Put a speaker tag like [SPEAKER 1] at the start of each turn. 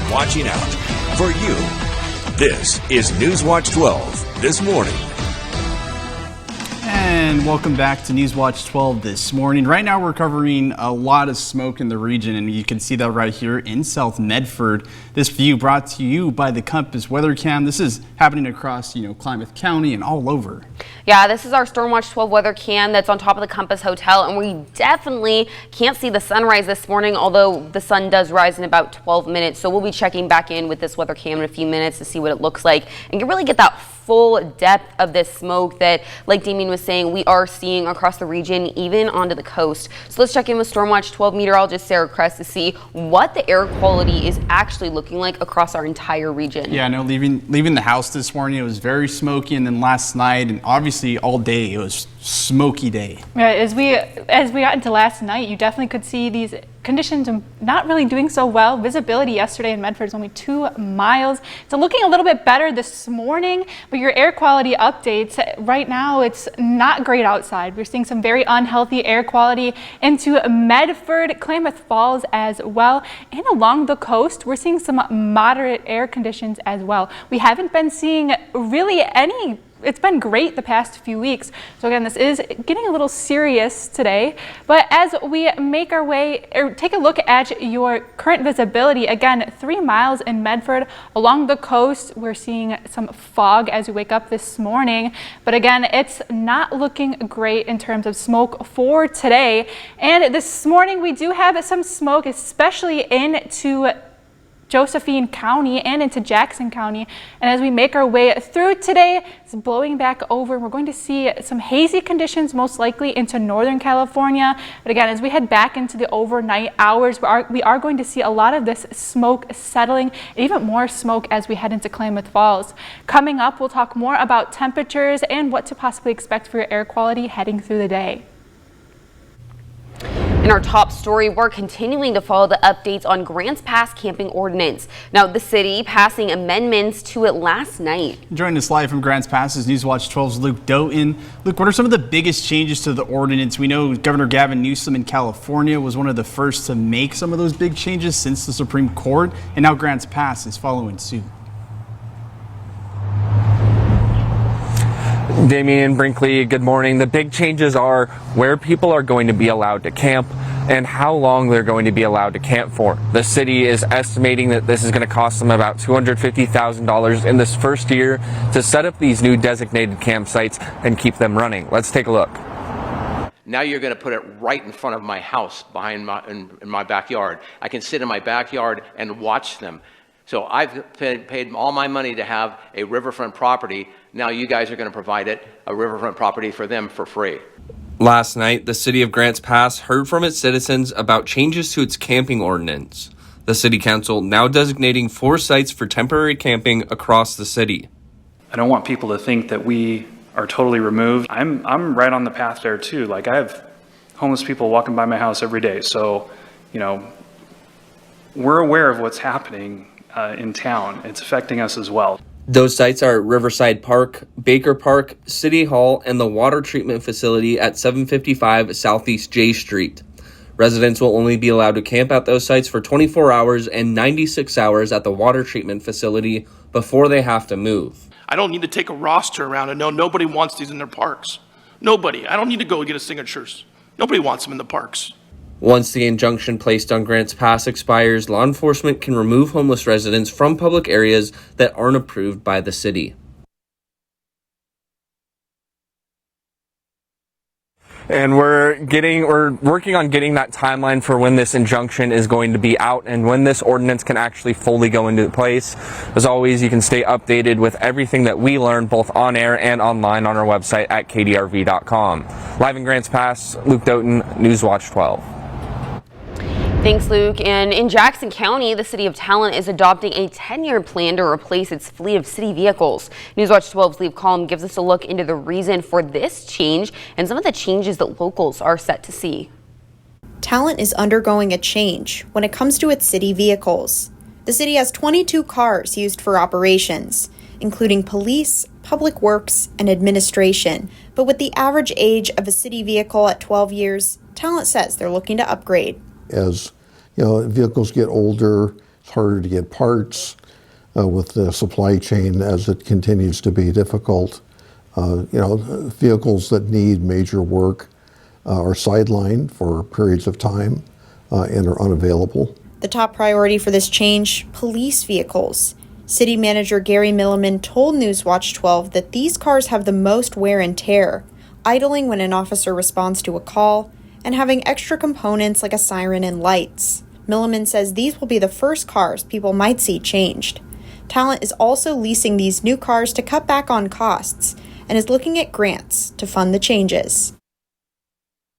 [SPEAKER 1] watching out for you. This is NewsWatch 12 this morning.
[SPEAKER 2] And welcome back to NewsWatch 12 this morning. Right now we're covering a lot of smoke in the region, and you can see that right here in South Medford. This view brought to you by the Compass Weather Cam. This is happening across, Klamath County and all over.
[SPEAKER 3] Yeah, this is our Stormwatch 12 weather cam that's on top of the Compass Hotel, and we definitely can't see the sunrise this morning, although the sun does rise in about 12 minutes. So we'll be checking back in with this weather cam in a few minutes to see what it looks like and really get that full depth of this smoke that, like Damien was saying, we are seeing across the region, even onto the coast. So let's check in with Stormwatch 12 meteorologist Sarah Kress to see what the air quality is actually looking like across our entire region.
[SPEAKER 2] Yeah, I know leaving the house this morning, it was very smoky, and then last night and obviously all day it was smoky day.
[SPEAKER 4] Yeah, as we got into last night, you definitely could see these conditions not really doing so well. Visibility yesterday in Medford is only 2 miles. It's looking a little bit better this morning, but your air quality updates right now, it's not great outside. We're seeing some very unhealthy air quality into Medford, Klamath Falls as well, and along the coast we're seeing some moderate air conditions as well. We haven't been seeing really any. It's been great the past few weeks. So again, this is getting a little serious today. But as we make our way, or take a look at your current visibility, again, 3 miles in Medford. Along the coast, we're seeing some fog as we wake up this morning. But again, it's not looking great in terms of smoke for today. And this morning, we do have some smoke, especially into Josephine County and into Jackson County. And as we make our way through today, it's blowing back over. We're going to see some hazy conditions, most likely into Northern California. But again, as we head back into the overnight hours, we are going to see a lot of this smoke settling, even more smoke as we head into Klamath Falls. Coming up, we'll talk more about temperatures and what to possibly expect for your air quality heading through the day.
[SPEAKER 3] In our top story, we're continuing to follow the updates on Grants Pass camping ordinance. Now, the city passing amendments to it last night.
[SPEAKER 2] Joining us live from Grants Pass is NewsWatch 12's Luke Doughton. Luke, what are some of the biggest changes to the ordinance? We know Governor Gavin Newsom in California was one of the first to make some of those big changes since the Supreme Court, and now Grants Pass is following suit.
[SPEAKER 5] Damien, Brinkley, good morning. The big changes are where people are going to be allowed to camp and how long they're going to be allowed to camp for. The city is estimating that this is going to cost them about $250,000 in this first year to set up these new designated campsites and keep them running. Let's take a look.
[SPEAKER 6] Now you're going to put it right in front of my house, in my backyard. I can sit in my backyard and watch them. So I've paid all my money to have a riverfront property. Now you guys are going to provide a riverfront property for them for free.
[SPEAKER 5] Last night, the city of Grants Pass heard from its citizens about changes to its camping ordinance. The city council now designating 4 sites for temporary camping across the city.
[SPEAKER 7] I don't want people to think that we are totally removed. I'm right on the path there too. Like, I have homeless people walking by my house every day. So, we're aware of what's happening in town. It's affecting us as well.
[SPEAKER 5] Those sites are Riverside Park, Baker Park, City Hall, and the water treatment facility at 755 Southeast J Street. Residents will only be allowed to camp at those sites for 24 hours and 96 hours at the water treatment facility before they have to move.
[SPEAKER 8] I don't need to take a roster around and know nobody wants these in their parks. Nobody. I don't need to go get a signatures. Nobody wants them in the parks.
[SPEAKER 5] Once the injunction placed on Grants Pass expires, law enforcement can remove homeless residents from public areas that aren't approved by the city. And we're working on getting that timeline for when this injunction is going to be out and when this ordinance can actually fully go into place. As always, you can stay updated with everything that we learn both on air and online on our website at kdrv.com. Live in Grants Pass, Luke Doughton, NewsWatch 12.
[SPEAKER 3] Thanks, Luke. And in Jackson County, the city of Talent is adopting a 10-year plan to replace its fleet of city vehicles. NewsWatch 12's Leave Calm gives us a look into the reason for this change and some of the changes that locals are set to see.
[SPEAKER 9] Talent is undergoing a change when it comes to its city vehicles. The city has 22 cars used for operations, including police, public works, and administration. But with the average age of a city vehicle at 12 years, Talent says they're looking to upgrade.
[SPEAKER 10] As vehicles get older, It's harder to get parts with the supply chain as it continues to be difficult. Vehicles that need major work are sidelined for periods of time and are unavailable.
[SPEAKER 9] The top priority for this change, police vehicles. City Manager Gary Milliman told NewsWatch 12 that these cars have the most wear and tear, idling when an officer responds to a call, and having extra components like a siren and lights. Milliman says these will be the first cars people might see changed. Talent is also leasing these new cars to cut back on costs and is looking at grants to fund the changes.